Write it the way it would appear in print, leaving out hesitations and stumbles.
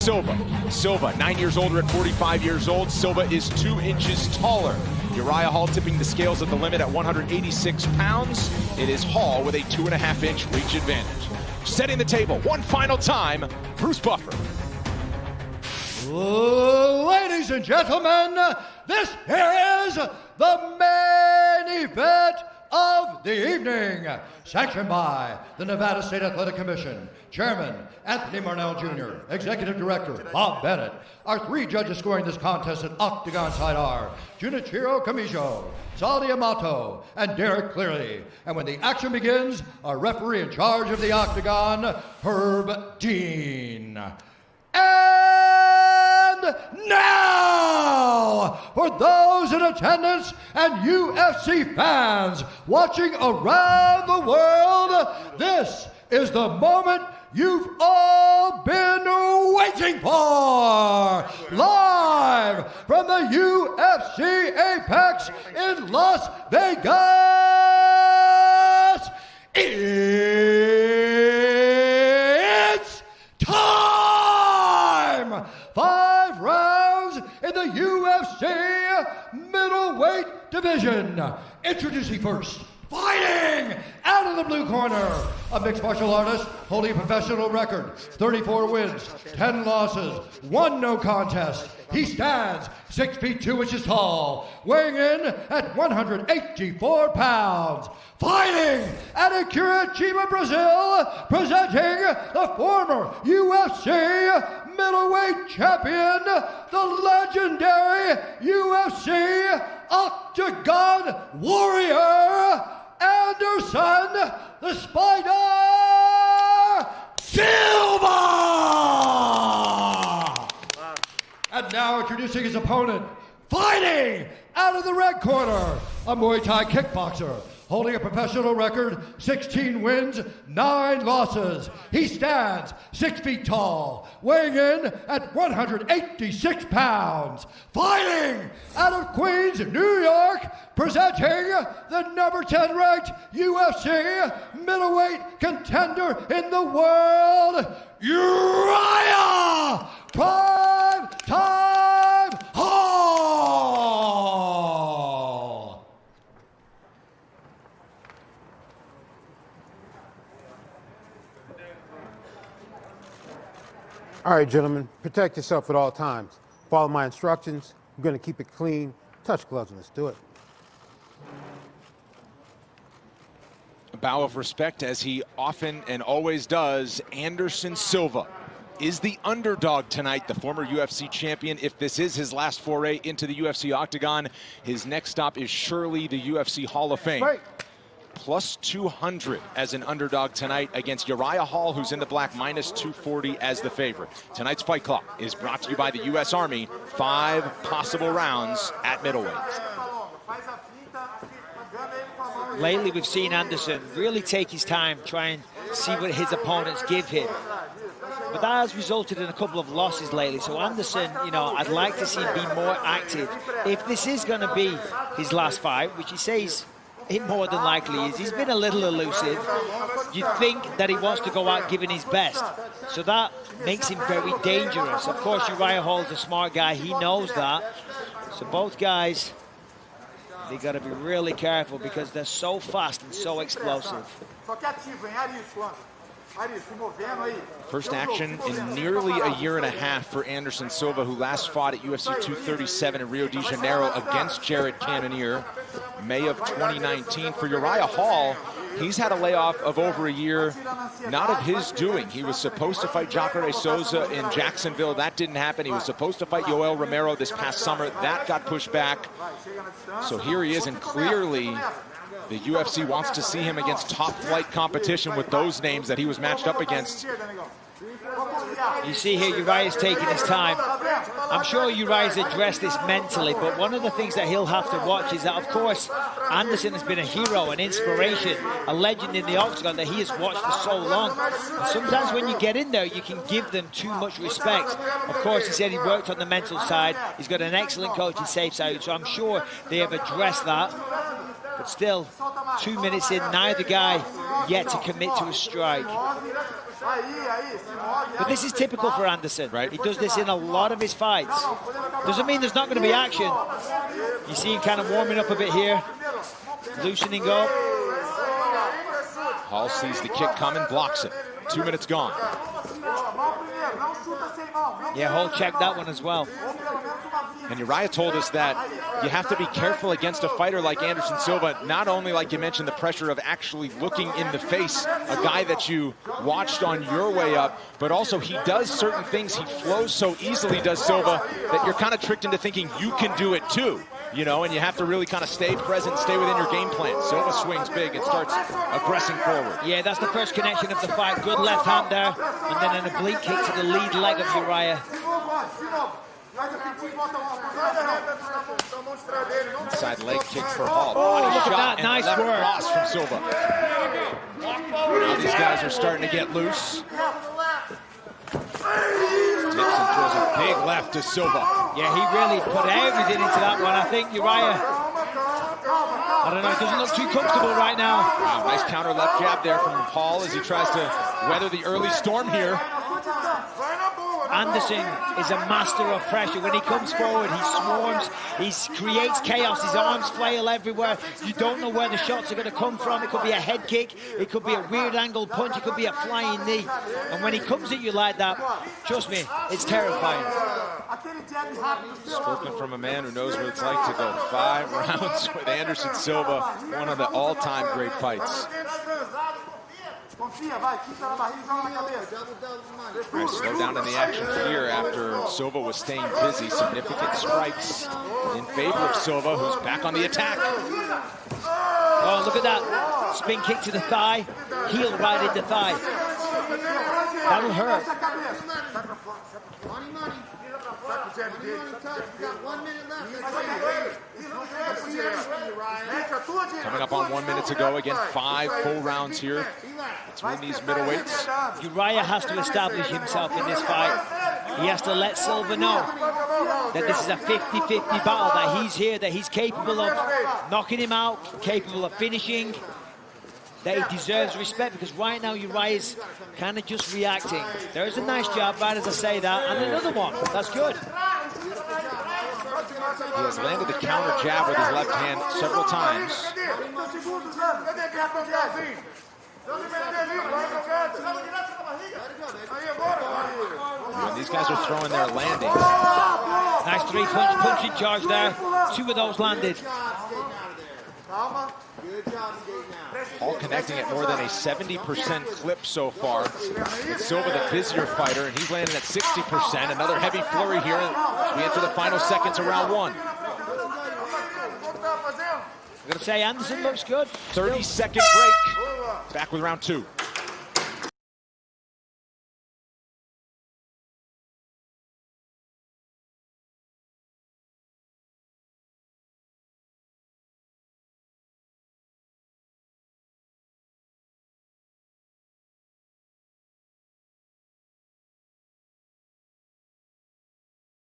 Silva. Silva, 9 years older at 45 years old. Silva is 2 inches taller. URIAH Hall tipping the scales at the limit at 186 pounds. It is Hall with a 2.5-inch reach advantage. Setting the table one final time, Bruce Buffer. Ladies and gentlemen, this is the main event of the evening, sanctioned by the Nevada State Athletic Commission, Chairman Anthony Marnell Jr., Executive Director Bob Bennett. Our 3 judges scoring this contest at octagon side are Junichiro Kamijo, Sal Amato, and Derek Cleary. And when the action begins, our referee in charge of the octagon, Herb Dean. And now, for those in attendance and UFC fans watching around the world, this is the moment you've all been waiting for. Live from the UFC Apex in Las Vegas, it's time! 5 rounds in the UFC middleweight division. Introducing first, fighting out of the blue corner, a mixed martial artist holding a professional record, 34 wins, 10 losses, 1 no contest. He stands 6 feet 2 inches tall, weighing in at 184 pounds. Fighting out of Curitiba, Brazil, presenting the former UFC middleweight champion, the legendary UFC Octagon Warrior, Aderson, the Spider Silva! And now introducing his opponent, fighting out of the red corner, a Muay Thai kickboxer, holding a professional record, 16 wins, 9 losses. He stands 6 feet tall, weighing in at 186 pounds. Fighting out of Queens, New York, presenting the number 10 ranked UFC middleweight contender in the world, URIAH Prime Time Hall! All right, gentlemen, protect yourself at all times. Follow my instructions. I'm going to keep it clean. Touch gloves and let's do it. A bow of respect, as he often and always does. Anderson Silva is the underdog tonight, the former UFC champion. If this is his last foray into the UFC octagon, his next stop is surely the UFC Hall of Fame. Right. Plus 200 as an underdog tonight against URIAH Hall, who's in the black, minus 240 as the favorite. Tonight's fight clock is brought to you by the U.S. Army. 5 possible rounds at middleweight. Lately, we've seen Anderson really take his time, try and see what his opponents give him. But that has resulted in a couple of losses lately. So Anderson, you know, I'd like to see him be more active. If this is going to be his last fight, which he says it more than likely is, he's been a little elusive. You'd think that he wants to go out giving his best. So that makes him very dangerous. Of course, URIAH Hall's a smart guy. He knows that. So both guys, they got to be really careful because they're so fast and so explosive. First action in nearly a year and a half for Anderson Silva, who last fought at UFC 237 in Rio de Janeiro against Jared Cannonier, May of 2019. For URIAH Hall, he's had a layoff of over a year, not of his doing. He was supposed to fight Jacare Souza in Jacksonville. That didn't happen. He was supposed to fight Yoel Romero this past summer. That got pushed back. So here he is, and clearly the UFC wants to see him against top-flight competition with those names that he was matched up against. You see here, URIAH's taking his time. I'm sure URIAH's addressed this mentally, but one of the things that he'll have to watch is that, of course, Anderson has been a hero, an inspiration, a legend in the octagon that he has watched for so long. And sometimes when you get in there, you can give them too much respect. Of course, he said he worked on the mental side. He's got an excellent coach in Safe Side, so I'm sure they have addressed that. But still, 2 minutes in, neither guy yet to commit to a strike. But this is typical for Anderson. Right. He does this in a lot of his fights. Doesn't mean there's not going to be action. You see him kind of warming up a bit here, loosening up. Hall sees the kick coming, blocks it. 2 minutes gone. Yeah, Hall checked that one as well. And URIAH told us that you have to be careful against a fighter like Aderson Silva, not only, like you mentioned, the pressure of actually looking in the face, a guy that you watched on your way up, but also he does certain things. He flows so easily, does Silva, that you're kind of tricked into thinking you can do it too. You know, and you have to really kind of stay present, stay within your game plan. Silva swings big and starts aggressing forward. Yeah, that's the first connection of the fight. Good left hand there, and then an oblique kick to the lead leg of URIAH. Inside leg kick for Hall. Oh, look at shot that, nice left work. cross from Silva. Now these guys are starting to get loose. Dixon throws a big left to Silva. Yeah, he really put everything into that one. I think URIAH, I don't know, he doesn't look too comfortable right now. Wow, nice counter left jab there from Hall as he tries to weather the early storm here. Anderson is a master of pressure. When he comes forward, he swarms, he creates chaos, his arms flail everywhere. You don't know where the shots are going to come from. It could be a head kick, it could be a weird angled punch, it could be a flying knee. And when he comes at you like that, trust me, it's terrifying. Spoken from a man who knows what it's like to go 5 rounds with Anderson Silva, one of the all-time great fights. Right, slow down in the action here after Silva was staying busy. Significant strikes in favor of Silva, who's back on the attack. Oh, look at that. Spin kick to the thigh, heel right in the thigh. That'll hurt. Coming up on 1 minute to go. Again, 5 full rounds here between these middleweights. URIAH has to establish himself in this fight. He has to let Silva know that this is a 50-50 battle, that he's here, that he's capable of knocking him out, capable of finishing, that he deserves respect, because right now URIAH is kind of just reacting. There's a nice jab, right as I say that, and another one. That's good. He has landed the counter jab with his left hand several times. When these guys are throwing their landings. Nice three-punch punching charge there. 2 of those landed. All connecting at more than a 70% clip so far. With Silva the busier fighter, and he's landing at 60%. Another heavy flurry here as we enter the final seconds of round 1. I'm going to say Anderson looks good. 30-second break. Back with round 2.